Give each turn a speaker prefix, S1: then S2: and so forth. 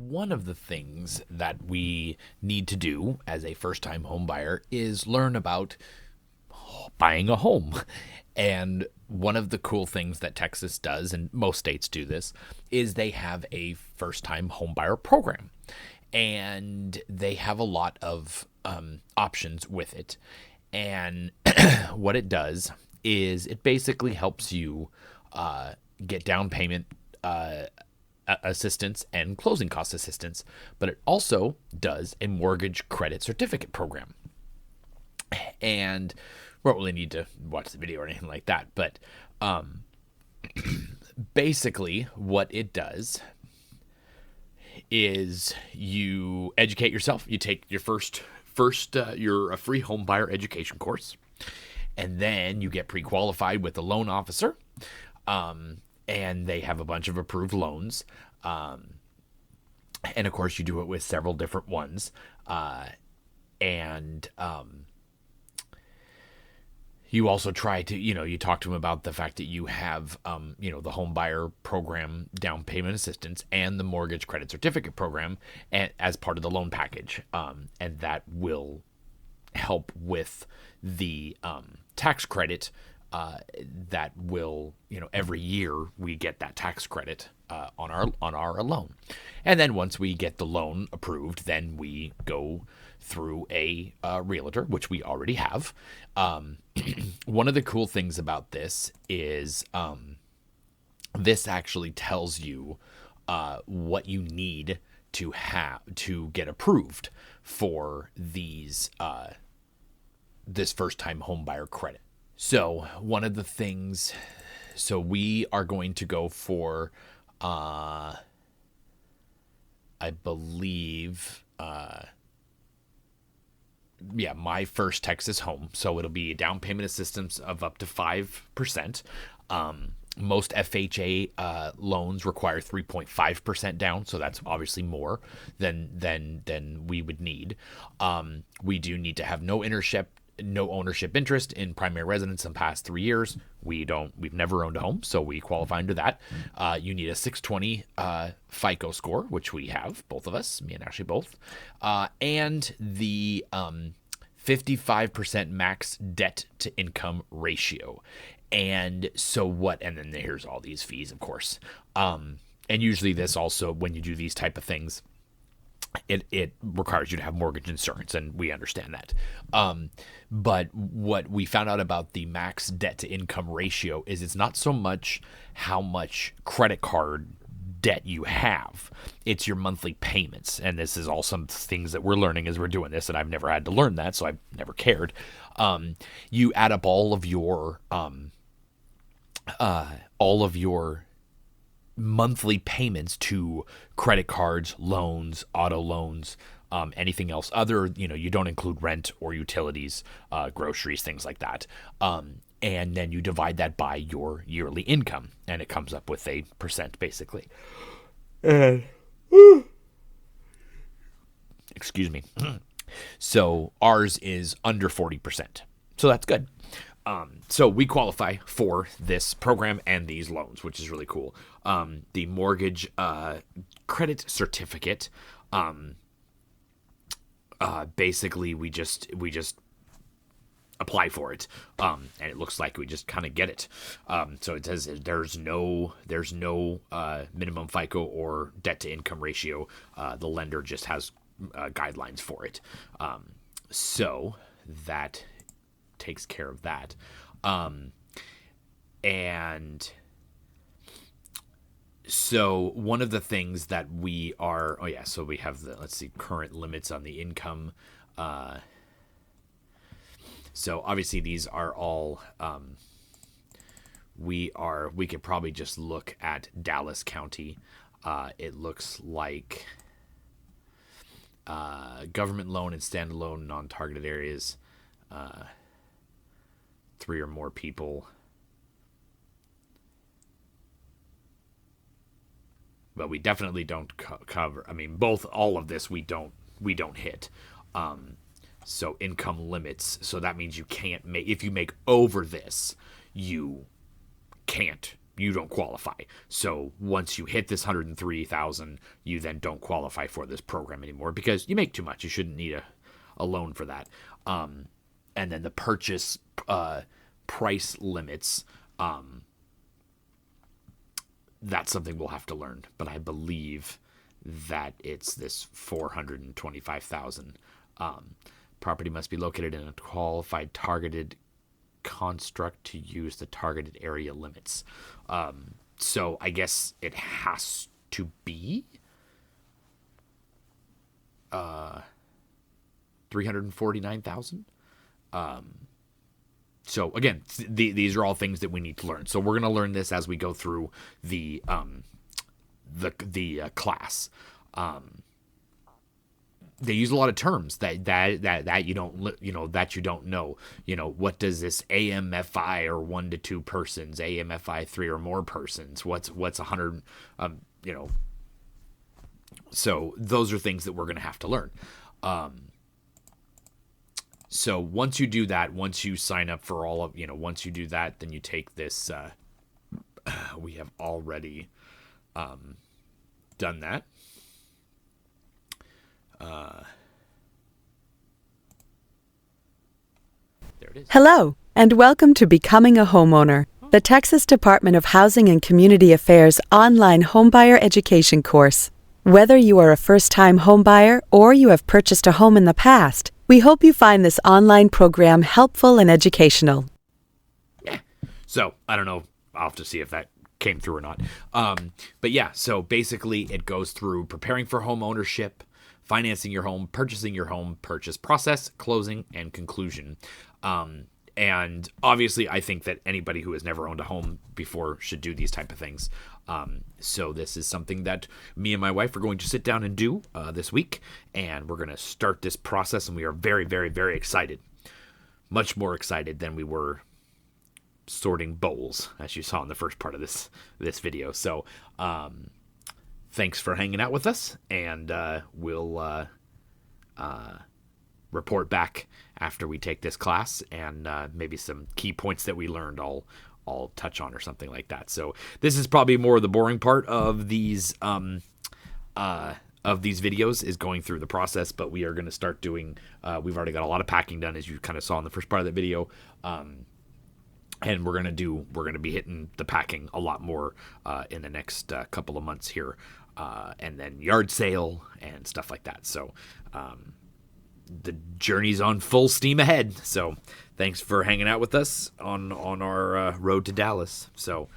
S1: one of the things that we need to do as a first-time home buyer is learn about buying a home. And one of the cool things that Texas does, and most states do this, is they have a first-time home buyer program. And they have a lot of options with it. And what it does is it basically helps you get down payment assistance and closing cost assistance, but it also does a mortgage credit certificate program. And we don't really need to watch the video or anything like that, but basically what it does is you educate yourself. You take your first you're a free home buyer education course, and then you get pre-qualified with a loan officer, and they have a bunch of approved loans, and of course you do it with several different ones, and you also try to, you talk to them about the fact that you have, the home buyer program down payment assistance and the mortgage credit certificate program as part of the loan package. And that will help with the tax credit that will, every year we get that tax credit on our loan. And then once we get the loan approved, then we go through a realtor, which we already have. One of the cool things about this is this actually tells you what you need to have to get approved for these this first-time home buyer credit. So one of the things, so we are going to go for, I believe, my first Texas home. So it'll be a down payment assistance of up to 5%. Most FHA loans require 3.5% down, so that's obviously more than we would need. We do need to have no ownership interest in primary residence in the past 3 years. We've never owned a home, so we qualify under that. You need a 620 FICO score, which we have, both of us, me and Ashley both, and the 55% max debt to income ratio. And so and then here's all these fees, of course. And usually this also, when you do these type of things, it requires you to have mortgage insurance, and we understand that. But what we found out about the max debt to income ratio is it's not so much how much credit card debt you have, it's your monthly payments. And this is all some things that we're learning as we're doing this, and I've never had to learn that, so I've never cared. You add up all of your monthly payments to credit cards, loans, auto loans, anything else other, you don't include rent or utilities, groceries, things like that. And then you divide that by your yearly income, and it comes up with a percent, basically. Excuse me. So ours is under 40%. So that's good. So we qualify for this program and these loans, which is really cool. The mortgage credit certificate, basically we just apply for it, and it looks like we just kind of get it. So it says there's no minimum FICO or debt to income ratio. The lender just has guidelines for it. So that takes care of that. And so one of the things that we are, so we have current limits on the income. So obviously these are all, we could probably just look at Dallas County. It looks like government loan and standalone non-targeted areas, 3 or more people. But we definitely don't cover. I mean, all of this we don't hit. So income limits. So that means you can't make, if you make over this, you can't you don't qualify. So once you hit this 103,000, you then don't qualify for this program anymore because you make too much. You shouldn't need a loan for that. And then the purchase price limits, that's something we'll have to learn. But I believe that it's this 425,000. Property must be located in a qualified targeted construct to use the targeted area limits. So I guess it has to be 349,000. So again, these are all things that we need to learn. So we're going to learn this as we go through the class. They use a lot of terms that you don't know. What does this AMFI or 1 to 2 persons, AMFI 3 or more persons? What's 100? So those are things that we're going to have to learn. So once you do that, once you sign up for all of, once you do that, then you take this. We have already done that. There it is.
S2: Hello, and welcome to Becoming a Homeowner, the Texas Department of Housing and Community Affairs online homebuyer education course. Whether you are a first-time homebuyer or you have purchased a home in the past, we hope you find this online program helpful and educational.
S1: Yeah. So, I don't know. I'll have to see if that came through or not. But yeah, so basically it goes through preparing for home ownership, financing your home, purchasing your home, purchase process, closing, and conclusion. And obviously, I think that anybody who has never owned a home before should do these type of things. So this is something that me and my wife are going to sit down and do this week, and we're going to start this process, and we are very, very, very excited. Much more excited than we were sorting bowls, as you saw in the first part of this video. So thanks for hanging out with us, and we'll report back after we take this class, and maybe some key points that we learned I'll touch on or something like that. So this is probably more of the boring part of these videos, is going through the process, but we are going to start doing, we've already got a lot of packing done, as you kind of saw in the first part of that video. And we're going to be hitting the packing a lot more in the next couple of months here. And then yard sale and stuff like that. So the journey's on full steam ahead. So thanks for hanging out with us on our road to Dallas. So